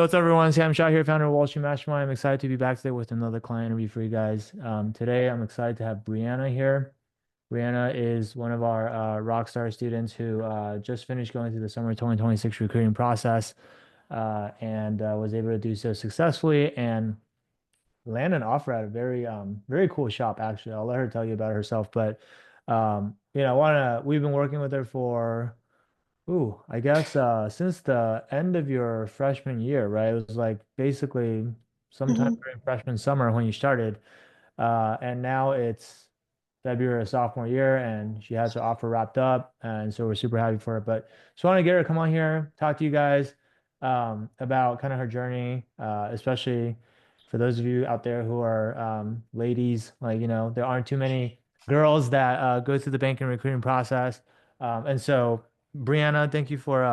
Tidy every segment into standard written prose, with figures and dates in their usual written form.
what's up, everyone? Sam Shaw here, founder of Wall Street Mastermind. I'm excited to be back today with another client interview for you guys. Today, I'm excited to have Brianna here. Brianna is one of our Rockstar students who just finished going through the summer 2026 recruiting process and was able to do so successfully and land an offer at a very cool shop, actually. I'll let her tell you about herself, but we've been working with her for I guess since the end of your freshman year, right? It was like basically sometime Mhm. during freshman summer when you started. And now it's February of sophomore year, and she has her offer wrapped up, and so we're super happy for her. But just want to get her to come on here, talk to you guys about kind of her journey, especially for those of you out there who are ladies. Like, there aren't too many girls that go through the banking recruiting process. And so, Brianna, thank you for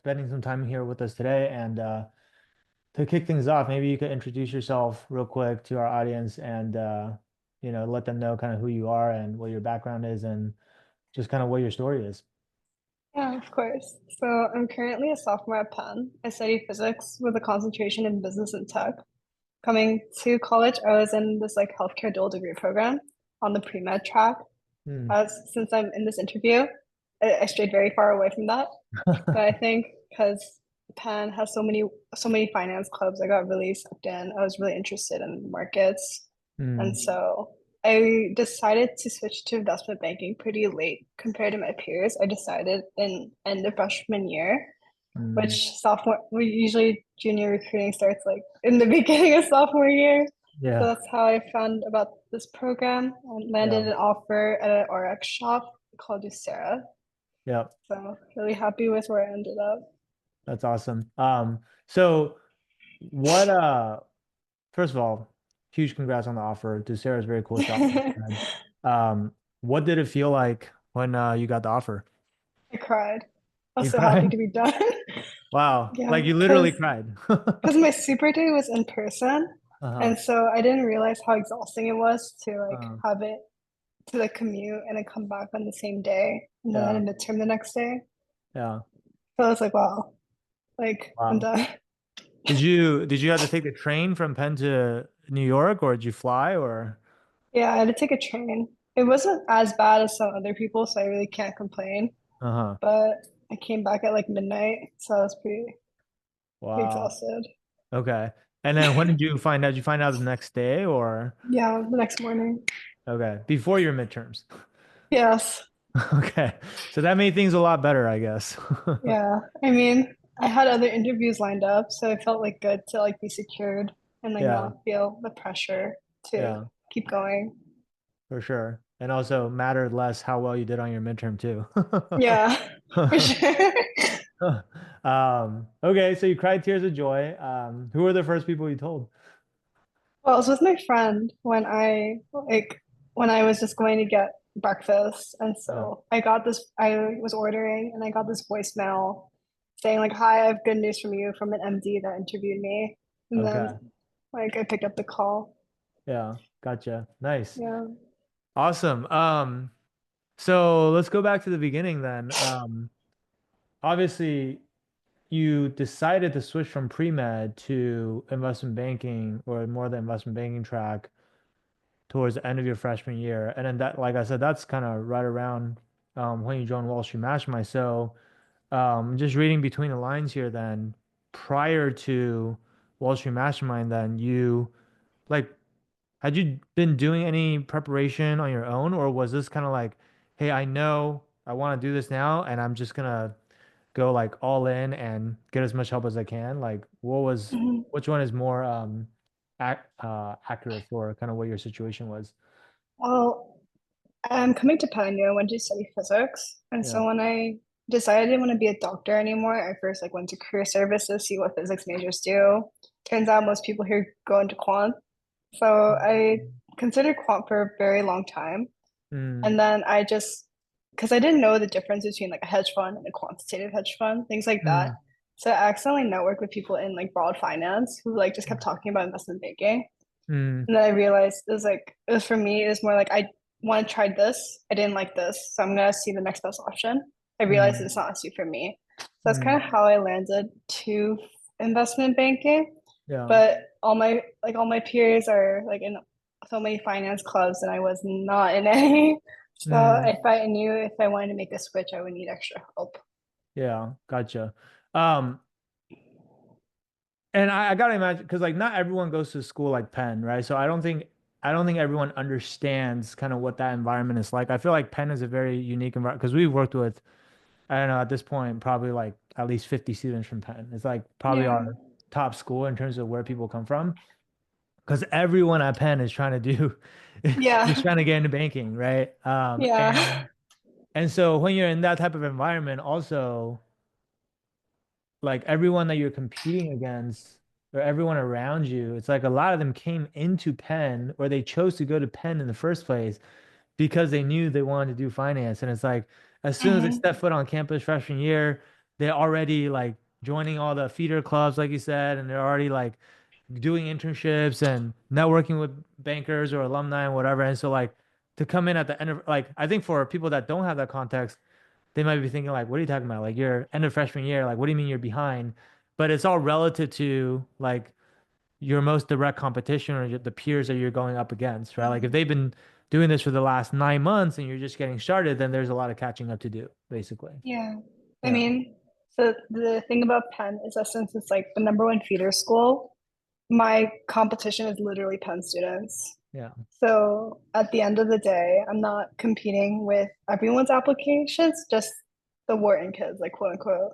spending some time here with us today. And to kick things off, maybe you could introduce yourself real quick to our audience and let them know kind of who you are and what your background is and just kind of what your story is. Yeah, of course. So I'm currently a sophomore at Penn. I study physics with a concentration in business and tech. Coming to college, I was in this like healthcare dual degree program on the pre-med track. Hmm. As since I'm in this interview, I strayed very far away from that. But I think because Penn has so many finance clubs, I got really sucked in. I was really interested in markets. And Hmm. so I decided to switch to investment banking pretty late compared to my peers. I decided in end of freshman year, Hmm. which sophomore, we usually junior recruiting starts like in the beginning of sophomore year. So Yeah. that's how I found about this program and landed Yeah. an offer at an RX shop called Sarah. Yeah. So really happy with where I ended up. That's awesome. So what first of all, huge congrats on the offer. Sarah's very cool shop. What did it feel like when you got the offer? I cried. I was You so happy cried? to be done. Wow. Yeah, Like you literally because cried. my super day was in person, Uh-huh. and so I didn't realize how exhausting it was to like Uh, have it to like commute and then come back on the same day, and then I had yeah. a midterm the next day. Yeah. So I was like, wow, like I'm Wow. done. Did you have to take the train from Penn to New York or did you fly or Yeah, I had to take a train. It wasn't as bad as some other people, so I really can't complain. uh-huh. But I came back at like midnight, so I was pretty Wow. exhausted. Okay. And then when did you find out? Did you find out the next day or Yeah, the next morning. okay, before your midterms? Yes. Okay. So that made things a lot better, I guess. Yeah. I mean, I had other interviews lined up, so it felt like good to like be secured and like Yeah. not feel the pressure to Yeah, keep going. for sure. And also mattered less how well you did on your midterm too. Yeah, for sure. Okay, so you cried tears of joy. Who were the first people you told? Well, I was with my friend when I was just going to get breakfast, and Oh, so I was ordering and I got this voicemail saying like, "Hi, I have good news from you from an MD that interviewed me." And then okay. like I picked up the call. Yeah, gotcha. Nice. Yeah. Awesome. So let's go back to the beginning then. Obviously, you decided to switch from pre-med to investment banking or more the investment banking track towards the end of your freshman year. And then that, like I said, that's kind of right around when you joined Wall Street Mastermind. So just reading between the lines here, then prior to Wall Street Mastermind, then you like had you been doing any preparation on your own, or was this kind of like, hey, I know I want to do this now, and I'm just gonna go like all in and get as much help as I can? Like, Mhm. which one is more accurate for kind of what your situation was? Well, I'm coming to Penn. I went to study physics, and Yeah. so when I decided I didn't want to be a doctor anymore, I first like went to career services, see what physics majors do. Turns out most people here go into quant. So I considered quant for a very long time. Mm, And then because I didn't know the difference between like a hedge fund and a quantitative hedge fund, things like that. mm, So I accidentally networked with people in like broad finance who like just kept talking about investment banking. mm, And then I realized it was for me, it was more like I want to try this. I didn't like this. So I'm gonna see the next best option. I realized mm, it's not a suit for me. So that's kind mm, of how I landed 2 investment banking, Yeah. but all my peers are like in so many finance clubs, and I was not in any. So Mm, if I wanted to make a switch, I would need extra help. yeah, gotcha. Um, and I gotta imagine because like not everyone goes to school like Penn, right? So I don't think everyone understands kind of what that environment is like. I feel like Penn is a very unique environment because we've worked with, I don't know, at this point, probably like at least 50 students from Penn. It's like probably Yeah. our top school in terms of where people come from. Because everyone at Penn is trying to do is Yeah. trying to get into banking, right? Yeah. And so when you're in that type of environment, also like everyone that you're competing against or everyone around you, it's like a lot of them came into Penn or they chose to go to Penn in the first place because they knew they wanted to do finance. And it's like as soon as they step Hmm. foot on campus freshman year, they're already like joining all the feeder clubs, like you said, and they're already like doing internships and networking with bankers or alumni and whatever. And so like to come in at the end of like I think for people that don't have that context, they might be thinking like, what are you talking about? Like you're end of freshman year, like what do you mean you're behind? But it's all relative to like your most direct competition or the peers that you're going up against, right? Like if they've been doing this for the last 9 months and you're just getting started, then there's a lot of catching up to do, basically. Yeah. I Yeah. mean, so the thing about Penn is that since it's like the number one feeder school, my competition is literally Penn students. Yeah. So at the end of the day, I'm not competing with everyone's applications, just the Wharton kids, like quote unquote.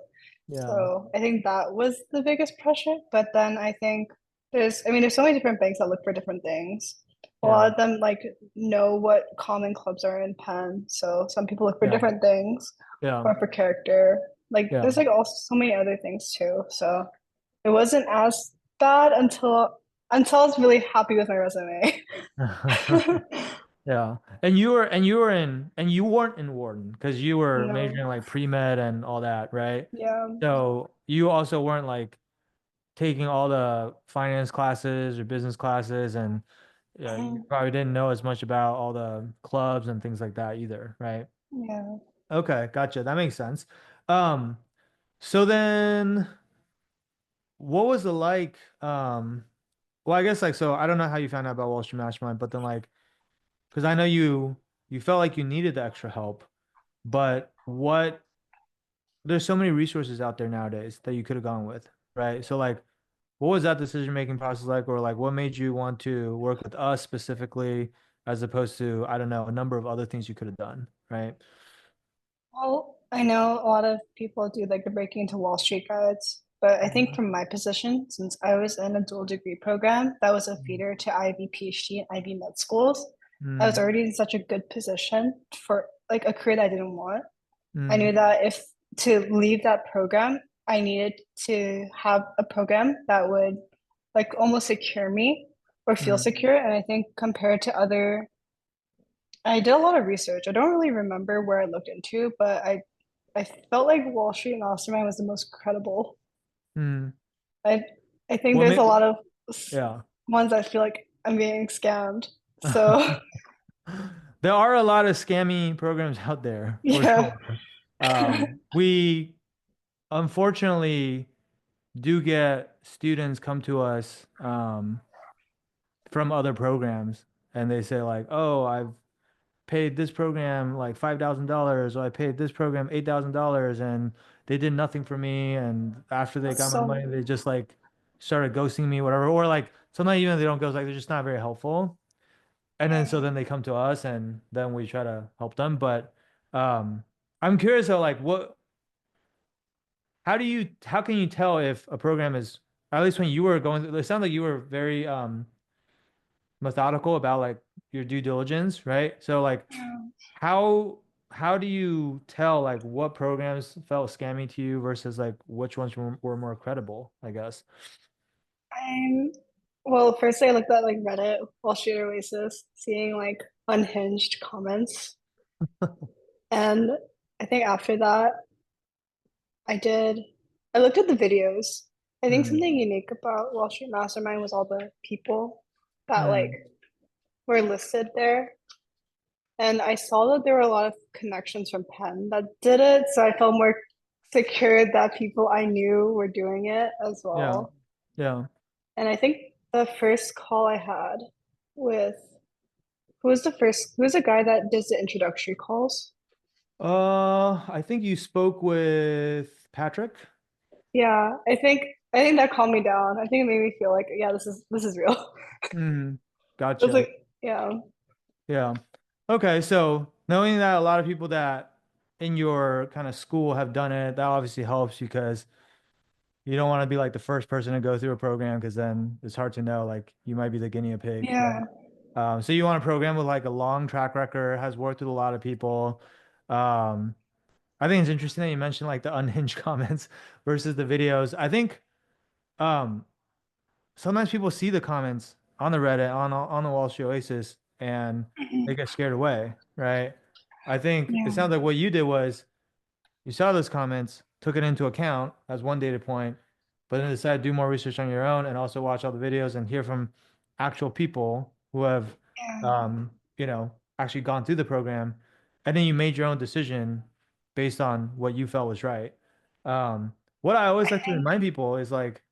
Yeah. So I think that was the biggest pressure. But then I think there's so many different banks that look for different things. A Yeah. lot of them like know what common clubs are in Penn. So some people look for Yeah. different things Yeah. or for character. Like Yeah. there's like also so many other things too. So it wasn't as bad until I was really happy with my resume. Yeah. And you weren't in Wharton because you were No. majoring like pre-med and all that, right? Yeah. So you also weren't like taking all the finance classes or business classes and yeah, you Mhm. probably didn't know as much about all the clubs and things like that either, right? Yeah. Okay, gotcha. That makes sense. Um, so then what was it like? Well, I guess like so I don't know how you found out about Wall Street Mastermind, but then like because I know you felt like you needed the extra help, but there's so many resources out there nowadays that you could have gone with, right? So like what was that decision making process like, or like what made you want to work with us specifically as opposed to, I don't know, a number of other things you could have done, right? Well, I know a lot of people do like the breaking into Wall Street guides, but I think Mhm. from my position, since I was in a dual degree program that was a Mm. feeder to Ivy PhD and Ivy med schools, I was Mm. already in such a good position for like a career that I didn't want. I Mm. knew that if to leave that program, I needed to have a program that would like almost secure me or feel Mm. secure. And I think compared to other, I did a lot of research. I don't really remember where I looked into, but I felt like Wall Street and Osterman was the most credible. Mm. I I think What there's a made, lot of yeah. ones I feel like I'm getting scammed. So There are a lot of scammy programs out there for yeah. sure. We unfortunately do get students come to us from other programs and they say like, "Oh, I've paid this program like $5,000 or I paid this program $8,000 and they did nothing for me and after they got my money So they just like started ghosting me whatever or like sometimes even if they don't ghost like they're just not very helpful and then so then they come to us and then we try to help them but um I'm curious though like what how can you tell if a program is at least when you were going through, it sounds like you were very methodical about like your due diligence, right? So like how how do you tell like what programs felt scammy to you versus like which ones were more credible, I guess? I'm well, firstly I looked at like Reddit, Wall Street Oasis, seeing like unhinged comments. And I think after that I looked at the videos. I think Mm, something unique about Wall Street Mastermind was all the people that like mm, were listed there. And I saw that there were a lot of connections from Penn that did it. So I felt more secured that people I knew were doing it as Yeah. well. Yeah. And I think the first call I had with who was the guy that does the introductory calls? I think you spoke with Patrick. Yeah, I think that calmed me down. I think it made me feel like, yeah, this is real. Mm, It was gotcha. like, yeah. Yeah. Okay, so knowing that a lot of people that in your kind of school have done it, that obviously helps because you don't want to be like the first person to go through a program because then it's hard to know like you might be the guinea pig, right? Yeah. So you want a program with like a long track record, has worked with a lot of people. Um, I think it's interesting that you mentioned like the unhinged comments versus the videos. I think um, sometimes people see the comments on the Reddit on the Wall Street Oasis and they get scared away, right? I think it Yeah. sounds like what you did was you saw those comments, took it into account as one data point, but then decided to do more research on your own and also watch all the videos and hear from actual people who have, Yeah. actually gone through the program. And then you made your own decision based on what you felt was right. Um, what I always I like to think remind people is like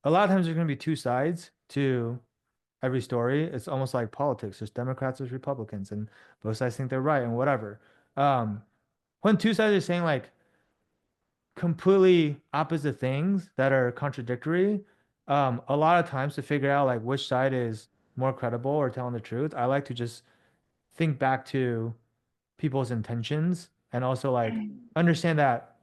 a lot of times there's going to be two sides to every story. It's almost like politics. There's Democrats, there's Republicans, and both sides think they're right and whatever. Um, when two sides are saying like completely opposite things that are contradictory, a lot of times to figure out like which side is more credible or telling the truth, I like to just think back to people's intentions and also like understand that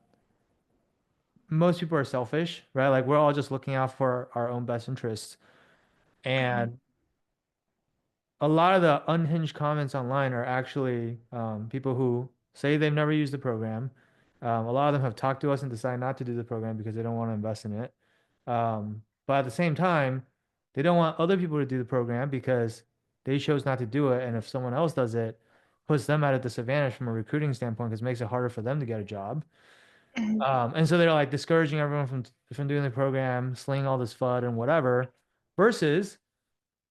most people are selfish, right? Like we're all just looking out for our own best interests. And a lot of the unhinged comments online are actually people who say they've never used the program. A lot of them have talked to us and decided not to do the program because they don't want to invest in it. But at the same time, they don't want other people to do the program because they chose not to do it. And if someone else does it, puts them at a disadvantage from a recruiting standpoint because it makes it harder for them to get a job. And so they're like discouraging everyone from doing the program, slinging all this FUD and whatever, versus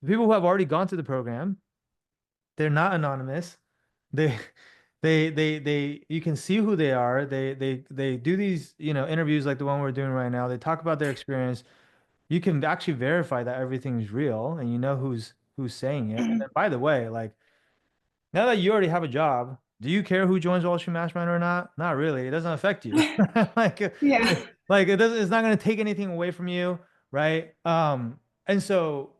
the people who have already gone through the program. They're not anonymous. They you can see who they are. They do these, interviews like the one we're doing right now. They talk about their experience. You can actually verify that everything's real and you know who's saying it. And then by the way, like now that you already have a job, do you care who joins Wall Street Mastermind or not? Not really. It doesn't affect you. Like yeah. like it doesn't it's not going to take anything away from you, right? And so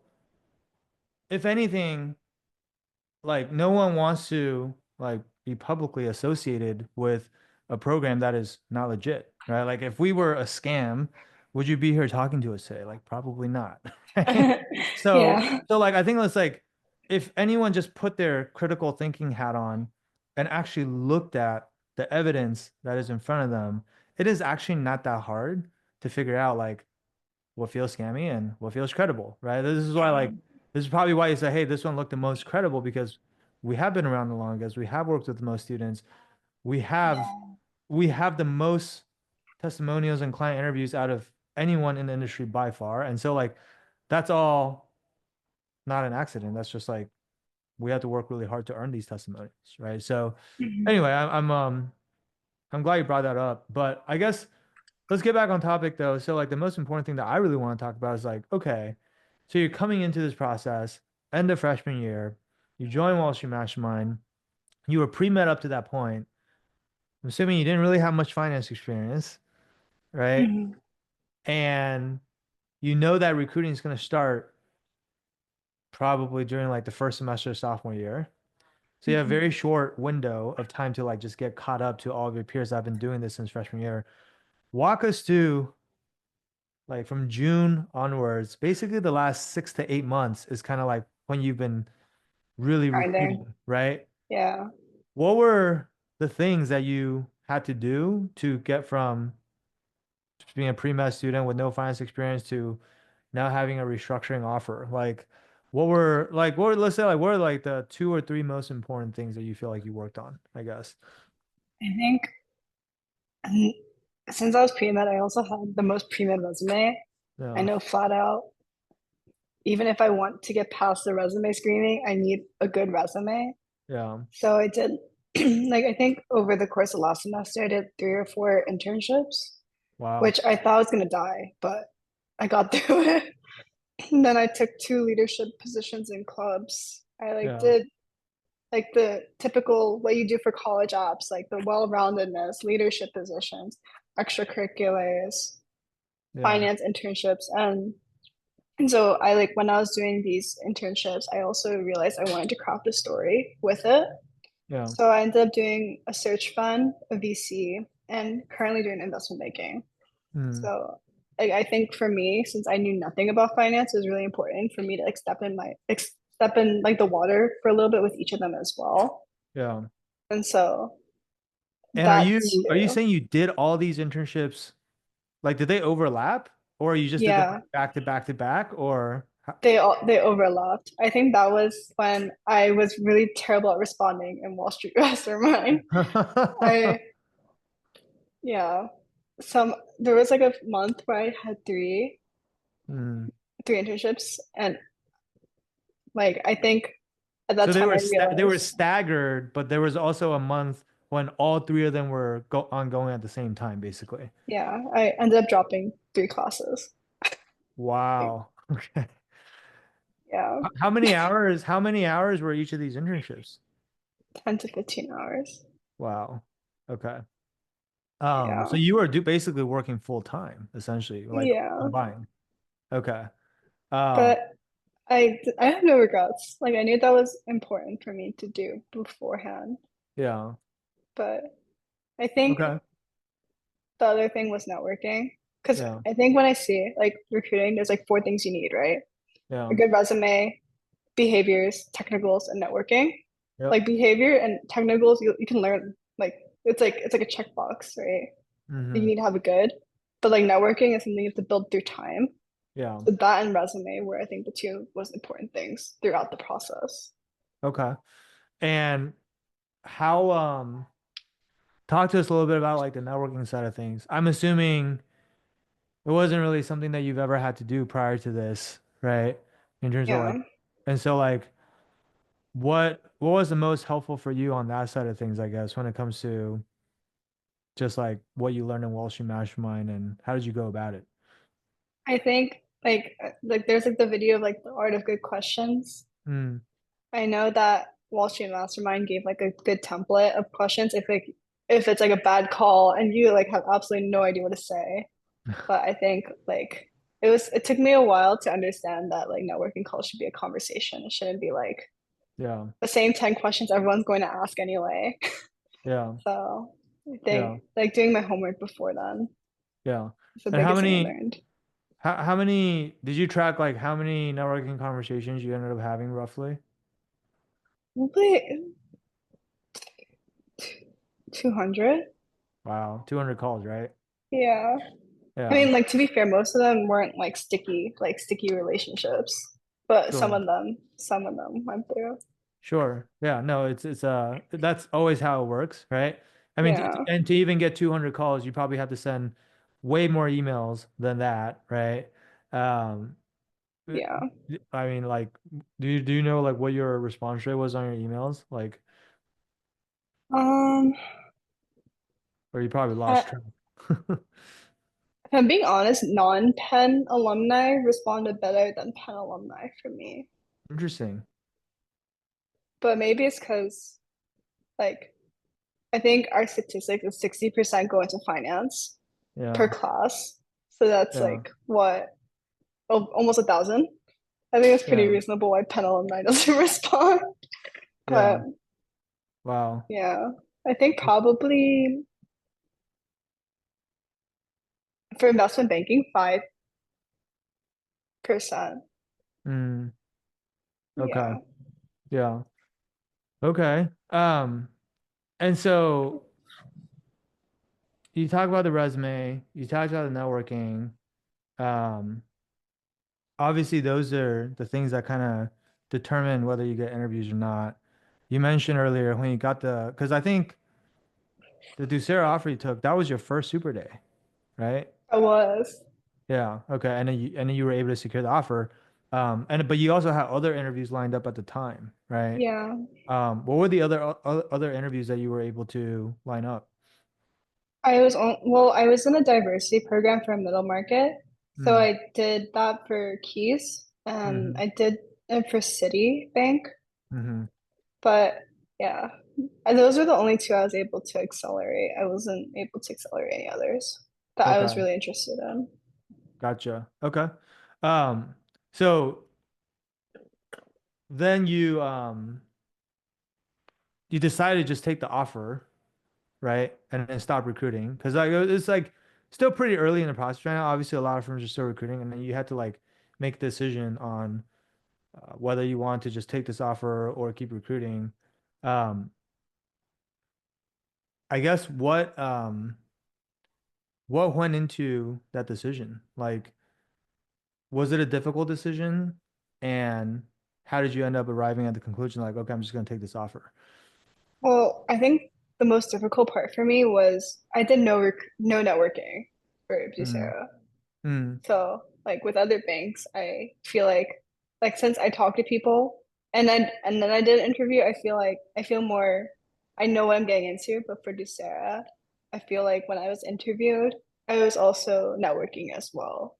if anything, like no one wants to like be publicly associated with a program that is not legit, right? Like if we were a scam, would you be here talking to us today? Like probably not. Right? So Yeah. so like I think it's like if anyone just put their critical thinking hat on and actually looked at the evidence that is in front of them, it is actually not that hard to figure out like what feels scammy and what feels credible, right? This is why, like, this is probably why you say, hey, this one looked the most credible because we have been around the longest, we have worked with the most students, we have we have the most testimonials and client interviews out of anyone in the industry by far. And so like that's all not an accident. That's just like we have to work really hard to earn these testimonials, right? So anyway, I'm glad you brought that up. But I guess let's get back on topic though. So like the most important thing that I really want to talk about is like, okay, so you're coming into this process, end of freshman year, you join Wall Street Mastermind, you were pre-med up to that point. I'm assuming you didn't really have much finance experience, right? Mhm. And you know that recruiting is going to start probably during like the first semester of sophomore year. So you have a Mhm. very short window of time to like just get caught up to all of your peers that have been doing this since freshman year. Walk us through like from June onwards, basically the last 6 to 8 months is kind of like when you've been really Grinding. recruiting, right? Yeah. What were the things that you had to do to get from just being a pre-med student with no finance experience to now having a restructuring offer? Like, let's say, like, what are like the two or three most important things that you feel like you worked on, I guess? I think and since I was pre-med, I also had the most pre-med resume. I Yeah, know flat out, even if I want to get past the resume screening, I need a good resume. yeah, So I did. Like I think over the course of last semester, I did 3 or 4 internships, Wow. which I thought I was gonna die, but I got through it. And then I took 2 leadership positions in clubs. I like Yeah. did like the typical what you do for college apps, like the well-roundedness, leadership positions, extracurriculars, Yeah. finance internships, and so I like when I was doing these internships, I also realized I wanted to craft a story with it. Yeah. So I ended up doing a search fund, a VC, and currently doing investment banking. Mm. So I think for me, since I knew nothing about finance, it was really important for me to like step in like the water for a little bit with each of them as well. Yeah. And so And that are you too. saying you did all these internships? Like, did they overlap, or you just did them Yeah, like back to back to back, or they overlapped. I think that was when I was really terrible at responding in Wall Street Mastermind. I yeah. There was like a month where I had Mm. three internships and like I think at that So time I they were realized, staggered, but there was also a month when all three of them were ongoing at the same time, basically. yeah, I ended up dropping 3 classes. Like, Wow. Okay. yeah, How many hours were each of these internships? 10 to 15 hours. Wow. Okay. So Yeah. you were basically working full time, essentially, like Yeah. combined. Okay. Um, But I have no regrets. Like I knew that was important for me to do beforehand. yeah. But I think Okay. the other thing was networking. Because Yeah. I think when I see like recruiting, there's like 4 things you need, right? A Yeah. good resume, behaviors, technicals, and networking. Yep. Like behavior and technicals, you can learn. Like it's like a checkbox, right? You Hmm. need to have a good, but like networking is something you have to build through time. Yeah. So that and resume were I think the two most important things throughout the process. Okay. And how talk to us a little bit about like the networking side of things. I'm assuming it wasn't really something that you've ever had to do prior to this, right? In terms of like, Yeah. and so like what was the most helpful for you on that side of things, I guess, when it comes to just like what you learned in Wall Street Mastermind and how did you go about it? I think like there's like the video of like the art of good questions. Mm. I know that Wall Street Mastermind gave like a good template of questions if it's like a bad call and you like have absolutely no idea what to say. But I think like it took me a while to understand that like networking calls should be a conversation. It shouldn't be like Yeah. the same 10 questions everyone's going to ask anyway. Yeah. So I think Yeah. like doing my homework before then Yeah. is the And biggest thing I learned. how many did you track like how many networking conversations you ended up having roughly? Probably 200. Wow. 200 calls, right? Yeah. I Yeah. mean, like to be fair, most of them weren't like sticky relationships, but Sure. some of them went through. Sure. Yeah, no, it's that's always how it works, right? I mean, Yeah. and to even get 200 calls, you probably have to send way more emails than that, right? Um, Yeah. I mean, like, do you know like what your response rate was on your emails? Like, Um, or you probably I, lost track. if I'm being honest, non-Penn alumni responded better than Penn alumni for me. Interesting. But maybe it's because like I think our statistics is 60% go into finance per Yeah. class. So that's Yeah. like what, almost 1,000. I think it's pretty Yeah. reasonable why Penn alumni doesn't respond. But Yeah. Wow. yeah, I think probably for investment banking, 5%. Mm, okay. Yeah. Yeah. Okay. And so you talk about the resume, you talked about the networking. Um, Obviously those are the things that kind of determine whether you get interviews or not. You mentioned earlier when you got because I think the Ducera offer you took, that was your first super day, right? I was. Yeah. Okay. And then you were able to secure the offer. And but you also had other interviews lined up at the time, right? Yeah. What were the other interviews that you were able to line up? I was in a diversity program for a middle market. So Mm, I did that for Keys and hmm I did it for Citibank. hmm But yeah, and those were the only two I was able to accelerate. I wasn't able to accelerate any others that I was Okay, really interested in. gotcha. Okay. Um, so then you decided to just take the offer, right? And then stop recruiting because like it's like still pretty early in the process right now. Obviously, a lot of firms are still recruiting, and then you had to like make a decision on whether you want to just take this offer or keep recruiting. Um, I guess what went into that decision? Like, was it a difficult decision? And how did you end up arriving at the conclusion like, okay, I'm just going to take this offer? Well, I think the most difficult part for me was I did no networking for Mm, Bucera. mm, So like with other banks, I feel like since I talk to people and then I did an interview, I feel more I know what I'm getting into, but for Ducera, I feel like when I was interviewed, I was also networking as well.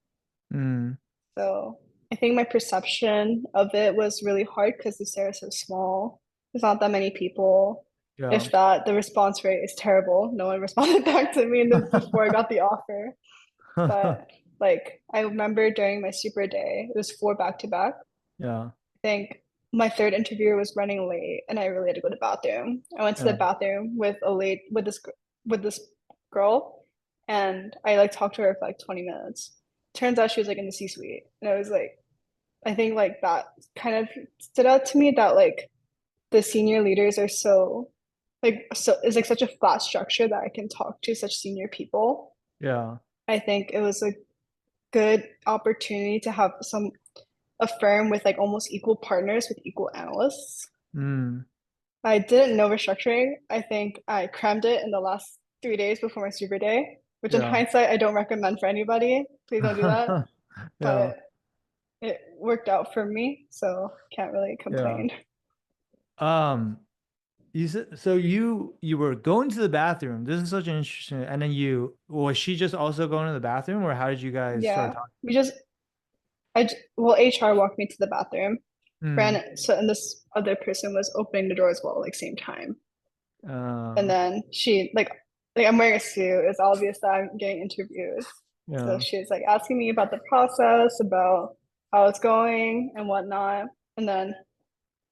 mm, So I think my perception of it was really hard because Ducera is so small. There's not that many people. yeah. If that, the response rate is terrible. No one responded back to me before I got the offer. But like I remember during my super day, it was four back to back. Yeah. I think my third interview was running late and I really had to go to the bathroom. I went to the Yeah. bathroom with a late with this girl and I like talked to her for like 20 minutes. Turns out she was like in the C-suite. And I was like, I think like that kind of stood out to me that like the senior leaders are so it's like such a flat structure that I can talk to such senior people. Yeah. I think it was a good opportunity to have some a firm with like almost equal partners with equal analysts. Mm, I didn't know restructuring. I think I crammed it in the last 3 days before my super day, which in yeah. hindsight I don't recommend for anybody. Please don't do that. Yeah. But it worked out for me, so can't really Yeah. complain. Um, you said so you were going to the bathroom. This is such an interesting, and then you was she just also going to the bathroom, or how did you guys start Yeah, talking? we just well, HR walked me to the bathroom. Mm, Ran so and this other person was opening the door as well, like same time. And uh, then she like I'm wearing a suit. It's obvious that I'm getting interviewed. So yeah. she was like asking me about the process, about how it's going and whatnot. And then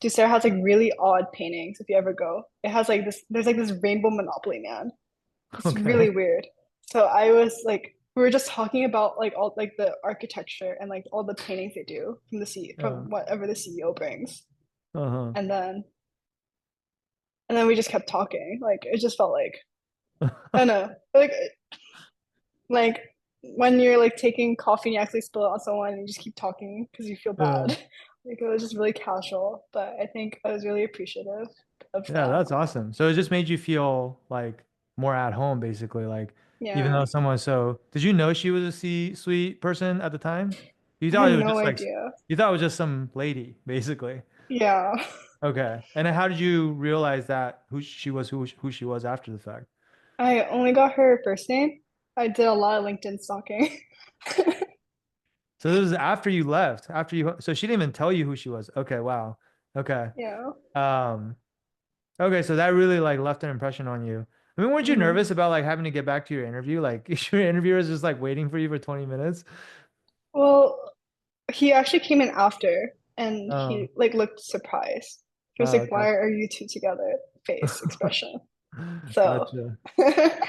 Ducera has like really odd paintings if you ever go. It has like this there's like this rainbow Monopoly man. It's Okay. really weird. So I was like we were just talking about like all like the architecture and like all the paintings they do from the C Yeah. from whatever the CEO brings. Uh-huh. And then we just kept talking. Like it just felt like I don't know. Like when you're like taking coffee and you actually spill it on someone and you just keep talking because you feel bad. Yeah. Like it was just really casual, but I think I was really appreciative of Yeah, that. that's awesome. So it just made you feel like more at home, basically. Like even Yeah, though someone so did you know she was a C-suite person at the time? You I thought had it was no just like idea. you thought it was just some lady, basically. Yeah, Okay. And then how did you realize that who she was after the fact? I only got her first name. I did a lot of LinkedIn stalking. So this was after you left, after you so she didn't even tell you who she was. Okay, wow. Okay. Yeah. Um, okay, so that really like left an impression on you. I mean, weren't you nervous hmm about like having to get back to your interview? Like your interviewer is just like waiting for you for 20 minutes? Well, he actually came in after and Oh, he like looked surprised. He was oh, like, okay. "Why are you two together?" Face expression. So, Gotcha. yeah.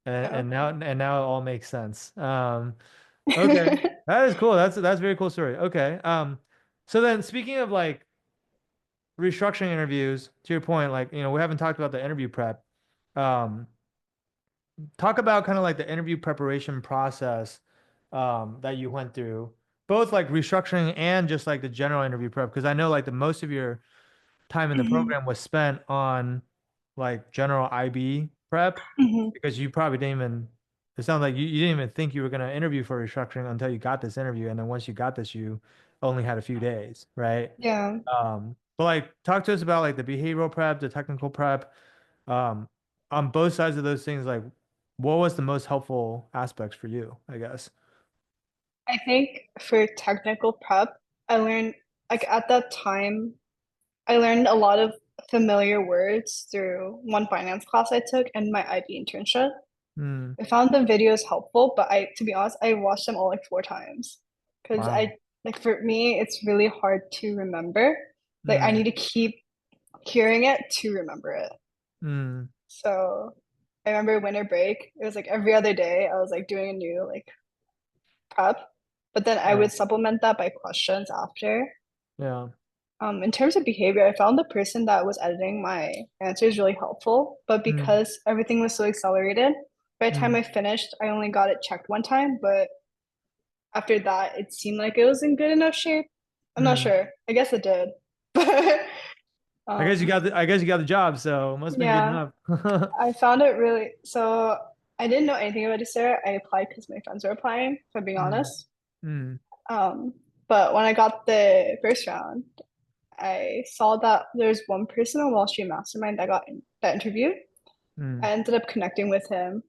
And now it all makes sense. Okay. That is cool. That's a very cool story. Okay. So then speaking of like restructuring interviews, to your point, like, we haven't talked about the interview prep. Um, talk about kind of like the interview preparation process that you went through, both like restructuring and just like the general interview prep. Because I know like the most of your time in the hmm program was spent on like general IB prep hmm because you probably didn't even, it sounds like you didn't even think you were going to interview for restructuring until you got this interview. And then once you got this, you only had a few days, right? Yeah. But like talk to us about like the behavioral prep, the technical prep, um, on both sides of those things, like what was the most helpful aspects for you, I guess? I think for technical prep, I learned like at that time, I learned a lot of familiar words through one finance class I took and my IB internship. Hmm. I found the videos helpful, but to be honest, I watched them all like 4 times because Wow. like for me, it's really hard to remember. Like I need Hmm. to keep hearing it to remember it. Hmm. So I remember winter break, it was like every other day I was like doing a new like prep, but then I Yeah. would supplement that by questions after. Yeah. In terms of behavior, I found the person that was editing my answers really helpful, but Hmm. because everything was so accelerated, by the time Hmm. I finished, I only got it checked one time, but after that, it seemed like it was in good enough shape. I'm not Hmm. sure. I guess it did. But I guess you got the job, so it must have been good yeah, enough. I found it really so I didn't know anything about Distiller. I applied because my friends were applying, if I'm being Hmm. honest. Hmm. Um, but when I got the first round, I saw that there's one person on Wall Street Mastermind that interviewed. Hmm. I ended up connecting with him,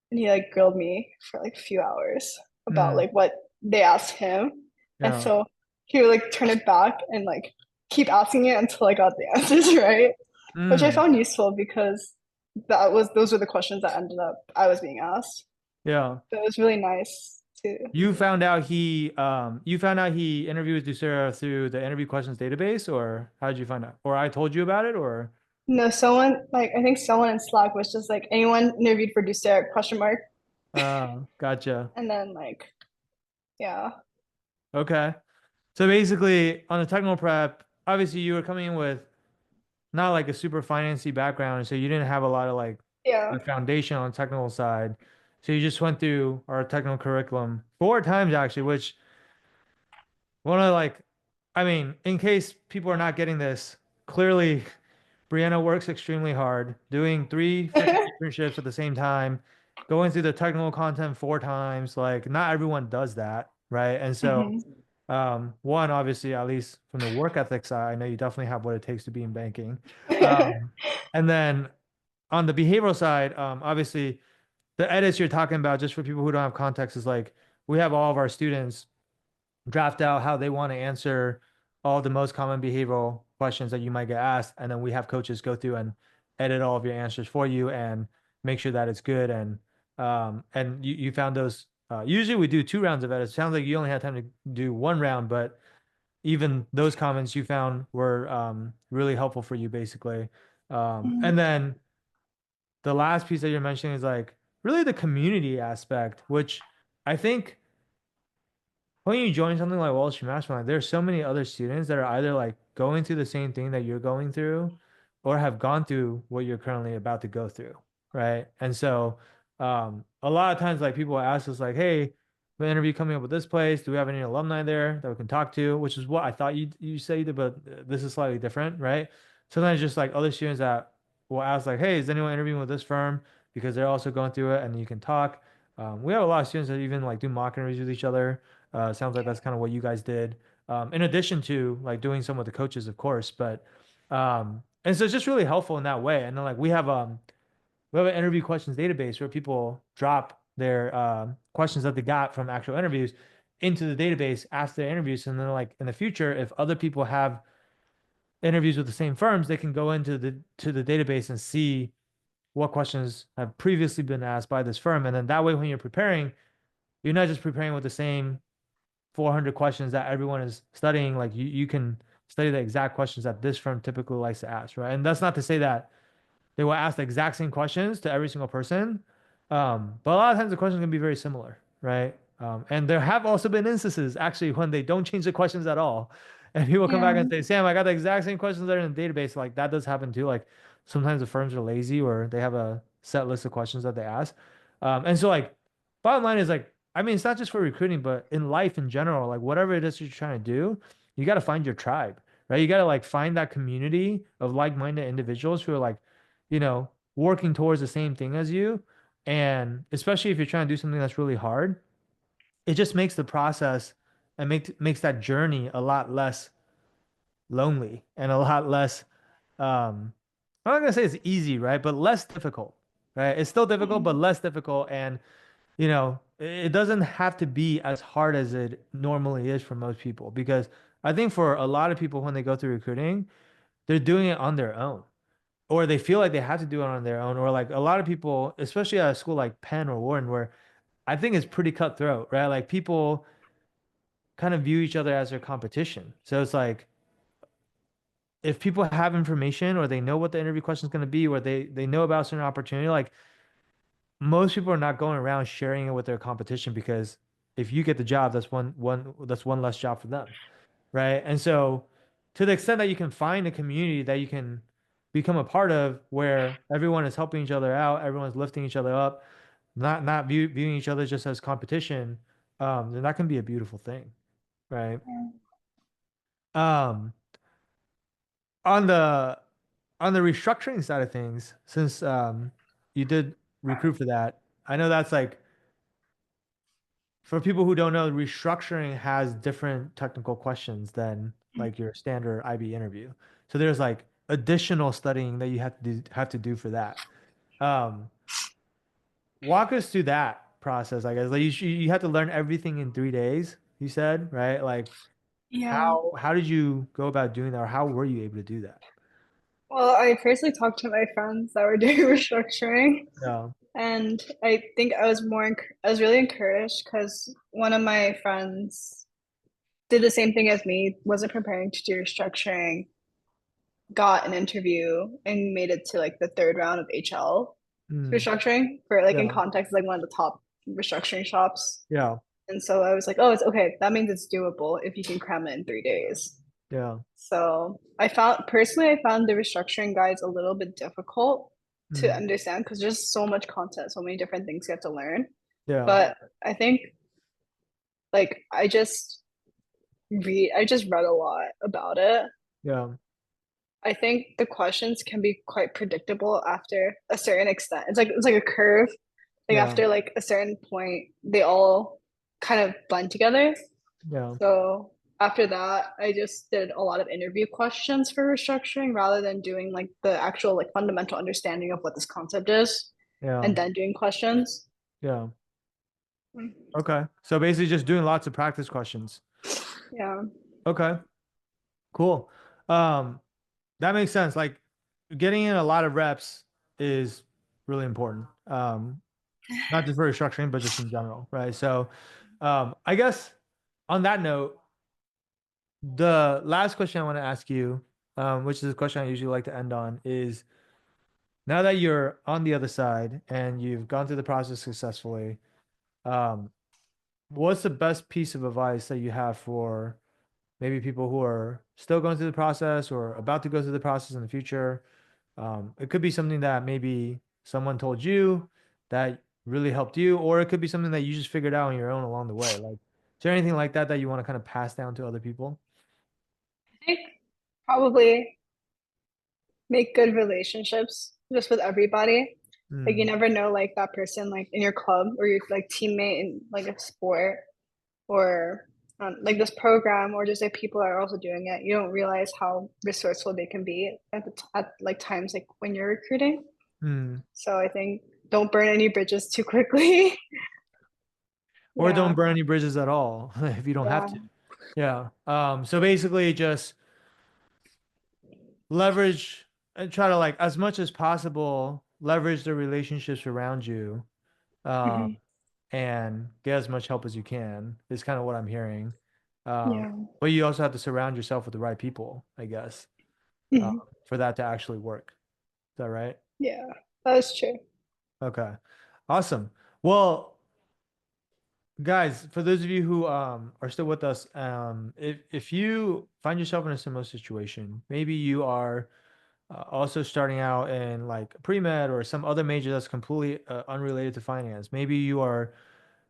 and he like grilled me for like a few hours about Hmm. like what they asked him, and Yeah. so he would like turn it back and like keep asking it until I got the answers right, which I Hmm. found useful because those were the questions that ended up I was being asked. Yeah. So it was really nice to. You found out he interviewed Ducera through the interview questions database, or how did you find out? Or I told you about it, or No, someone like I think someone in Slack was just like anyone interviewed for Doucette question mark, gotcha. and then like yeah, Okay. So basically on the technical prep, obviously you were coming in with not like a super financy background, so you didn't have a lot of like yeah, the foundation on the technical side. So you just went through our technical curriculum 4 times actually, which one of like, I mean, in case people are not getting this, clearly Brianna works extremely hard, doing three freaking internships at the same time, going through the technical content 4 times. Like, not everyone does that, right? And so, hmm one, obviously, at least from the work ethic side, I know you definitely have what it takes to be in banking. Um, and then on the behavioral side, obviously, the edits you're talking about, just for people who don't have context, is like we have all of our students draft out how they want to answer all the most common behavioral questions that you might get asked. And then we have coaches go through and edit all of your answers for you and make sure that it's good. And you found those. Usually we do 2 rounds of edits. Sounds like you only had time to do 1 round, but even those comments you found were really helpful for you, basically. And then the last piece that you're mentioning is like really the community aspect, which I think when you join something like Wall Street Mastermind, there's so many other students that are either like going through the same thing that you're going through or have gone through what you're currently about to go through, right? And so a lot of times like people ask us like, hey, the interview coming up with this place, do we have any alumni there that we can talk to? Which is what I thought you said, but this is slightly different, right? Sometimes just like other students that will ask like, hey, is anyone interviewing with this firm? Because they're also going through it and you can talk. We have a lot of students that even like do mock interviews with each other. Sounds like that's kind of what you guys did. In addition to like doing some with the coaches, of course, but and so it's just really helpful in that way. And then like we have an interview questions database where people drop their questions that they got from actual interviews into the database, ask their interviews, and then like in the future, if other people have interviews with the same firms, they can go into the database and see what questions have previously been asked by this firm, and then that way when you're preparing, you're not just preparing with the same 400 questions that everyone is studying, like you can study the exact questions that this firm typically likes to ask, right? And that's not to say that they will ask the exact same questions to every single person. But a lot of times the questions can be very similar, right? And there have also been instances actually when they don't change the questions at all. And people come back yeah, and say, Sam, I got the exact same questions that are in the database. Like that does happen too. Like sometimes the firms are lazy or they have a set list of questions that they ask. And so like bottom line is like, I mean, it's not just for recruiting, but in life in general, like whatever it is you're trying to do, you got to find your tribe, right? You got to like find that community of like-minded individuals who are like, working towards the same thing as you. And especially if you're trying to do something that's really hard, it just makes the process and makes that journey a lot less lonely and a lot less I'm not gonna say it's easy, right? But less difficult, right? It's still difficult, but Mhm. less difficult. And it doesn't have to be as hard as it normally is for most people. Because I think for a lot of people when they go through recruiting, they're doing it on their own. Or they feel like they have to do it on their own. Or like a lot of people, especially at a school like Penn or Wharton, where I think it's pretty cutthroat, right? Like people kind of view each other as their competition. So it's like if people have information or they know what the interview question is going to be, or they know about a certain opportunity, like most people are not going around sharing it with their competition because if you get the job, that's one less job for them, right? And so to the extent that you can find a community that you can become a part of where everyone is helping each other out, everyone's lifting each other up, not viewing each other just as competition, then that can be a beautiful thing, right? Um, on the on the restructuring side of things, since you did recruit for that, I know that's like for people who don't know, restructuring has different technical questions than like your standard IB interview. So there's like additional studying that you have to do for that. Um, Walk us through that process, I guess. Like you had to learn everything in 3 days, you said, right? Like Yeah. how did you go about doing that, or how were you able to do that? Well, I firstly talked to my friends that were doing restructuring, Yeah. and I think I was really encouraged because one of my friends did the same thing as me, wasn't preparing to do restructuring, got an interview and made it to like the third round of HL Mm. restructuring for like in Yeah. context like one of the top restructuring shops. Yeah. And so I was like, oh, it's okay. That means it's doable if you can cram it in 3 days. Yeah. So I found the restructuring guides a little bit difficult to Mm. understand because there's so much content, so many different things you have to learn. Yeah. But I think like I just read a lot about it. Yeah. I think the questions can be quite predictable after a certain extent. It's like a curve. Like Yeah. after like a certain point, they all kind of blend together. Yeah. So after that, I just did a lot of interview questions for restructuring rather than doing like the actual like fundamental understanding of what this concept is Yeah. and then doing questions. Yeah. Okay. So basically just doing lots of practice questions. Yeah. Okay. Cool. Um, that makes sense. Like getting in a lot of reps is really important. Not just for restructuring, but just in general, right? So, I guess on that note, the last question I want to ask you, which is a question I usually like to end on, is now that you're on the other side and you've gone through the process successfully, um, what's the best piece of advice that you have for maybe people who are still going through the process or about to go through the process in the future? It could be something that maybe someone told you that really helped you, or it could be something that you just figured out on your own along the way. Like, is there anything like that that you want to kind of pass down to other people? I think probably make good relationships just with everybody. Like you Hmm. never know like that person like in your club or your like teammate in like a sport or like this program or just like people are also doing it. You don't realize how resourceful they can be at like times like when you're recruiting. Hmm. So I think don't burn any bridges too quickly. Or don't Yeah, burn any bridges at all if you don't have yeah, to. Yeah. So basically just leverage and try to like as much as possible leverage the relationships around you. Um, mhm, and get as much help as you can is kind of what I'm hearing. Um, yeah, but you also have to surround yourself with the right people, I guess, uh, mhm, for that to actually work. Is that right? yeah. That's true. Okay. Awesome. Well, guys, for those of you who are still with us, if you find yourself in a similar situation, maybe you are also starting out in like pre-med or some other major that's completely unrelated to finance. Maybe you are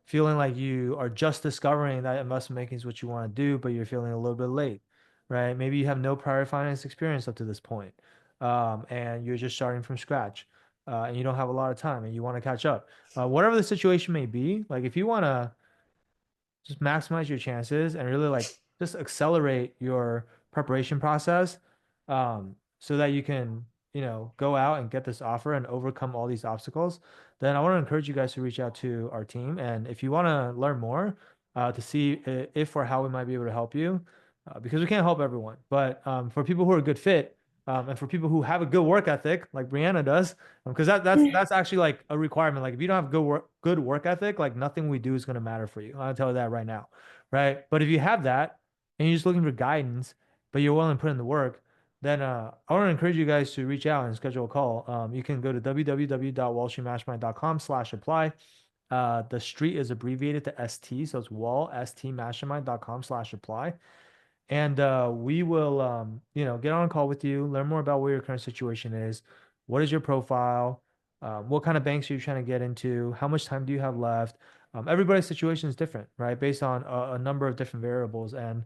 feeling like you are just discovering that investment banking is what you want to do, but you're feeling a little bit late, right? Maybe you have no prior finance experience up to this point, and you're just starting from scratch, and you don't have a lot of time, and you want to catch up. Whatever the situation may be, like if you want to just maximize your chances and really like just accelerate your preparation process, so that you can, go out and get this offer and overcome all these obstacles. Then I want to encourage you guys to reach out to our team. And if you want to learn more, to see if or how we might be able to help you, because we can't help everyone, but for people who are a good fit, and for people who have a good work ethic, like Brianna does, because that's actually like a requirement. Like if you don't have good work ethic, like nothing we do is going to matter for you. I'll tell you that right now, right? But if you have that and you're just looking for guidance, but you're willing to put in the work, then I want to encourage you guys to reach out and schedule a call. You can go to www.wallstreetmastermind.com/apply. The street is abbreviated to ST, so it's wallstmastermind.com/apply. And we will, get on a call with you, learn more about where your current situation is. What is your profile? What kind of banks are you trying to get into? How much time do you have left? Everybody's situation is different, right? Based on a number of different variables. And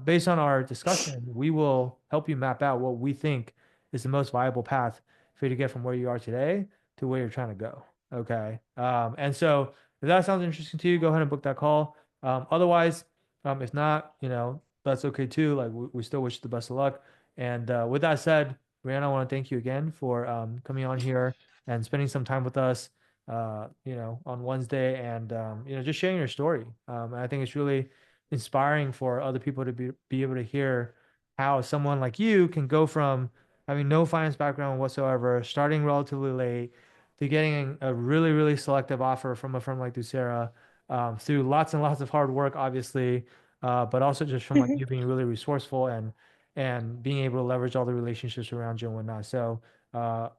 based on our discussion, we will help you map out what we think is the most viable path for you to get from where you are today to where you're trying to go. Okay. And so if that sounds interesting to you, go ahead and book that call. Otherwise, if not, that's okay too. Like we still wish you the best of luck. And with that said, Brianna, I want to thank you again for coming on here and spending some time with us, on Wednesday, and just sharing your story. And I think it's really inspiring for other people to be able to hear how someone like you can go from having no finance background whatsoever, starting relatively late, to getting a really, really selective offer from a firm like Ducera, through lots and lots of hard work, obviously, but also just from like you being really resourceful and being able to leverage all the relationships around you and whatnot. So,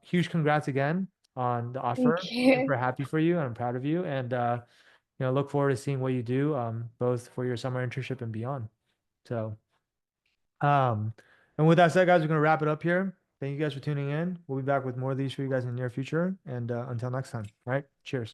huge congrats again on the offer. Thank Super you. happy for you and I'm proud of you. And look forward to seeing what you do, both for your summer internship and beyond. So, um, and with that said, guys, we're gonna wrap it up here. Thank you guys for tuning in. We'll be back with more of these for you guys in the near future. And until next time, all right? Cheers.